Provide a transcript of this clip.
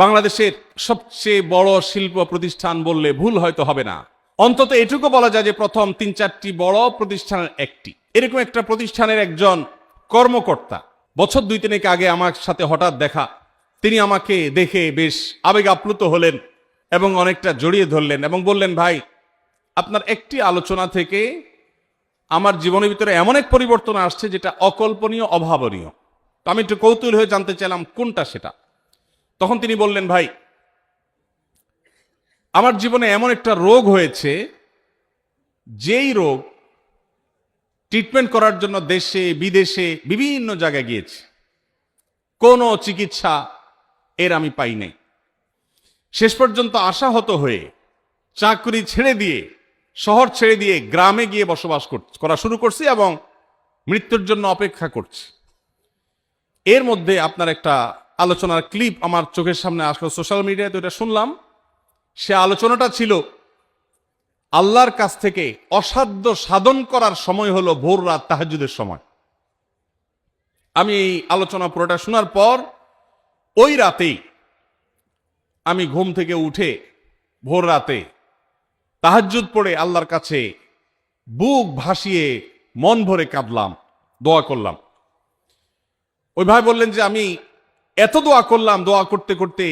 বাংলাদেশের সবচেয়ে বড় শিল্প প্রতিষ্ঠান বললে ভুল হয়তো হবে না। অন্তত এটুকু বলা যায় যে প্রথম ৩-৪টি বড় প্রতিষ্ঠানের একটি। এরকম একটা প্রতিষ্ঠানের একজন কর্মকর্তা বছর ২-৩ আগে আমার সাথে হঠাৎ দেখা। তিনি আমাকে দেখে বেশ আবেগ আপ্লুত হলেন এবং অনেকটা জড়িয়ে ধরলেন এবং বললেন, ভাই, আপনার একটি আলোচনা থেকে আমার জীবনের ভিতরে এমন এক পরিবর্তন আসছে যেটা অকল্পনীয়, অভাবনীয়। তো আমি একটু কৌতূহল হয়ে জানতে চাইলাম কোনটা সেটা। তখন তিনি বললেন, ভাই, আমার জীবনে এমন একটা রোগ হয়েছে, যেই রোগ ট্রিটমেন্ট করার জন্য দেশে বিদেশে বিভিন্ন জায়গায় গিয়েছে, কোনো চিকিৎসা এর আমি পাই নাই। শেষ পর্যন্ত আশাহত হয়ে চাকরি ছেড়ে দিয়ে, শহর ছেড়ে দিয়ে গ্রামে গিয়ে বসবাস করা শুরু করছি এবং মৃত্যুর জন্য অপেক্ষা করছি। এর মধ্যে আপনার একটা আলোচনার ক্লিপ আমার চোখের সামনে আসলো সোশ্যাল মিডিয়ায়, তো এটা শুনলাম। সে আলোচনাটা ছিল আল্লাহর কাছ থেকে অসাধ্য সাধন করার সময় হলো ভোর রাত, তাহাজ্জুদের সময়। আমি এই আলোচনা পুরোটা শোনার পর ওই রাতেই আমি ঘুম থেকে উঠে ভোর রাতে তাহাজ্জুদ পড়ে আল্লাহর কাছে বুক ভাসিয়ে মন ভরে কাঁদলাম, দোয়া করলাম। ওই ভাই বললেন যে আমি এত দোয়া করলাম, দোয়া করতে করতে